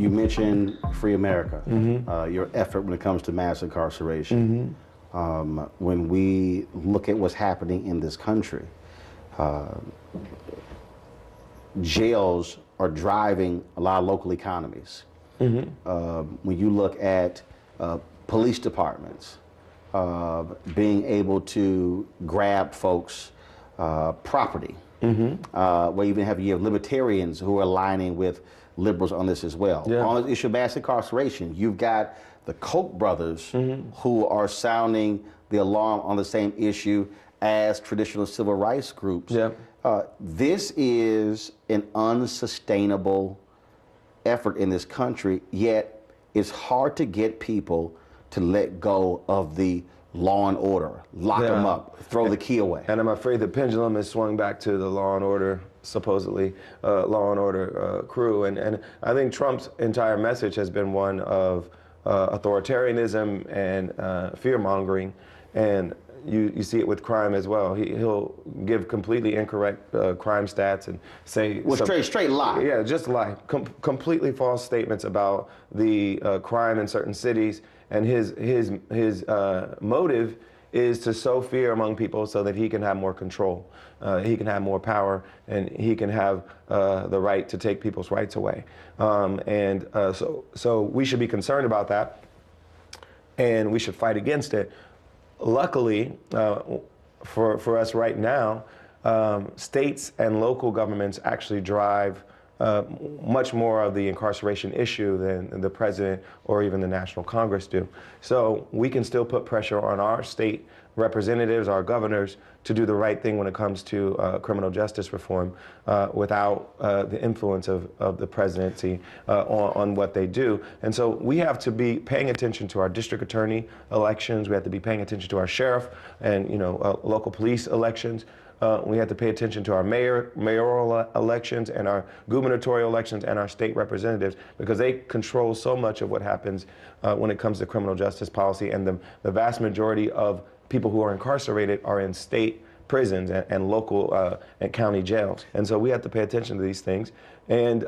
You mentioned FreeAmerica, your effort when it comes to mass incarceration. When we look at what's happening in this country, jails are driving a lot of local economies. When you look at police departments being able to grab folks' property, where you have libertarians who are aligning with liberals on this as well. On the issue of mass incarceration, you've got the Koch brothers who are sounding the alarm on the same issue as traditional civil rights groups. This is an unsustainable effort in this country, yet it's hard to get people to let go of the law and order, lock them up, throw the key away. And I'm afraid the pendulum has swung back to the law and order, supposedly law and order crew. And I think Trump's entire message has been one of authoritarianism and fear-mongering. And you see it with crime as well. He'll give completely incorrect crime stats and say... Well, straight lie. Yeah, just lie. Completely false statements about the crime in certain cities. And his motive is to sow fear among people so that he can have more control. He can have more power, and he can have the right to take people's rights away. So we should be concerned about that, and we should fight against it. Luckily, for us right now, states and local governments actually drive much more of the incarceration issue than the president or even the National Congress do. So we can still put pressure on our state representatives, our governors, to do the right thing when it comes to criminal justice reform without the influence of the presidency on what they do. And so we have to be paying attention to our district attorney elections. We have to be paying attention to our sheriff and local police elections. We have to pay attention to our mayoral elections and our gubernatorial elections and our state representatives, because they control so much of what happens when it comes to criminal justice policy. And the vast majority of people who are incarcerated are in state prisons and local and county jails. And so we have to pay attention to these things. And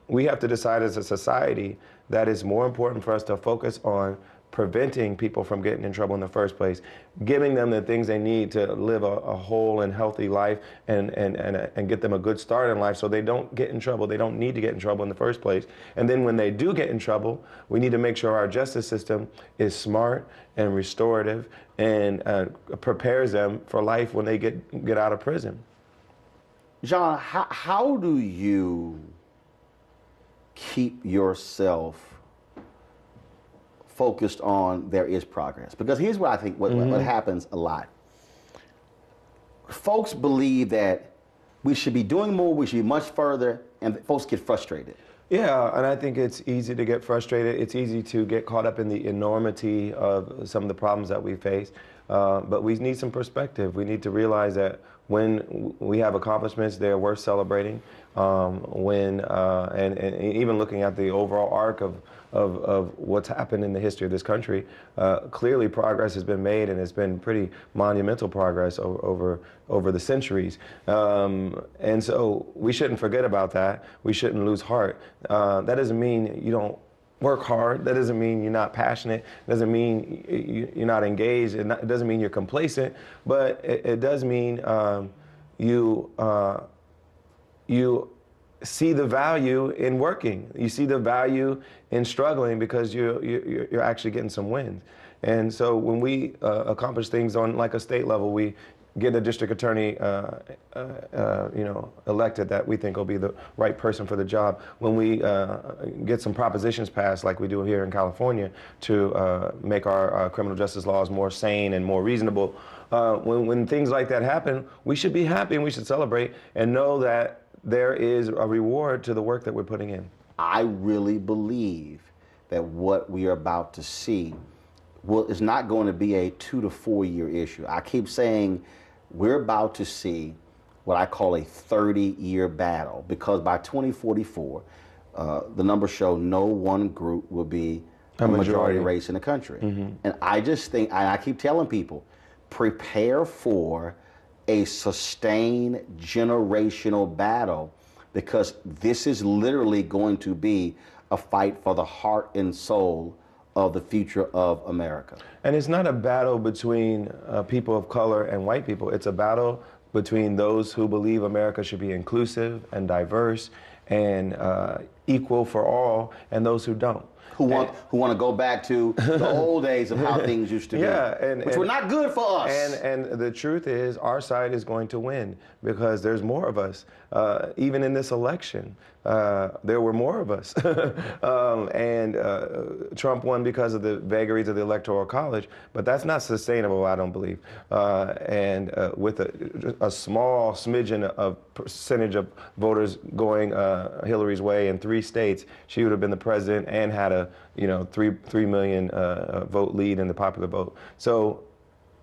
we have to decide as a society that it's more important for us to focus on preventing people from getting in trouble in the first place, giving them the things they need to live a whole and healthy life and get them a good start in life so they don't get in trouble. They don't need to get in trouble in the first place. And then when they do get in trouble, we need to make sure our justice system is smart and restorative and prepares them for life when they get out of prison. John, how do you keep yourself focused on there is progress? Because here's what I think what happens a lot. Folks believe that we should be doing more, we should be much further, and folks get frustrated. Yeah, and I think it's easy to get frustrated. It's easy to get caught up in the enormity of some of the problems that we face. But we need some perspective. We need to realize that when we have accomplishments, they're worth celebrating. And even looking at the overall arc of what's happened in the history of this country, clearly progress has been made, and it's been pretty monumental progress over the centuries. And so we shouldn't forget about that. We shouldn't lose heart. That doesn't mean you don't work hard. That doesn't mean you're not passionate. It doesn't mean you're not engaged. It doesn't mean you're complacent. But it does mean you see the value in working. You see the value in struggling because you're actually getting some wins. And so when we accomplish things on like a state level, we get a district attorney elected that we think will be the right person for the job. When we get some propositions passed like we do here in California to make our criminal justice laws more sane and more reasonable, when things like that happen, we should be happy and we should celebrate and know that there is a reward to the work that we're putting in. I really believe that what we are about to see is not going to be a 2 to 4 year issue. I keep saying we're about to see what I call a 30-year battle, because by 2044, the numbers show no one group will be a majority race in the country. And I just think, and I keep telling people, prepare for a sustained generational battle, because this is literally going to be a fight for the heart and soul of the future of America. And it's not a battle between people of color and white people. It's a battle between those who believe America should be inclusive and diverse and equal for all, and those who don't. Who want to go back to the old days of how things used to be, which were not good for us. And the truth is, our side is going to win because there's more of us. Even in this election, there were more of us. Trump won because of the vagaries of the Electoral College, but that's not sustainable, I don't believe. With a small smidgen of percentage of voters going Hillary's way in 3 states, she would have been the president and had a 3 million vote lead in the popular vote. So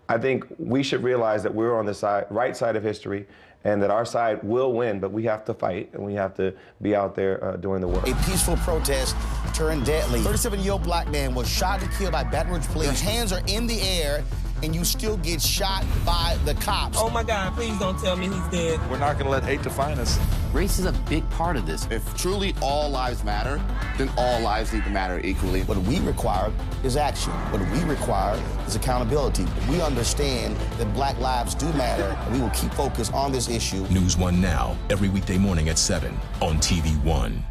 I think we should realize that we're on the right side of history, and that our side will win, but we have to fight, and we have to be out there doing the work. A peaceful protest turned deadly. 37-year-old black man was shot and killed by Baton Rouge police. His hands are in the air, and you still get shot by the cops. Oh my God, please don't tell me he's dead. We're not gonna let hate define us. Race is a big part of this. If truly all lives matter, then all lives need to matter equally. What we require is action. What we require is accountability. We understand that black lives do matter, and we will keep focused on this issue. NewsOne Now, every weekday morning at 7 on TV1.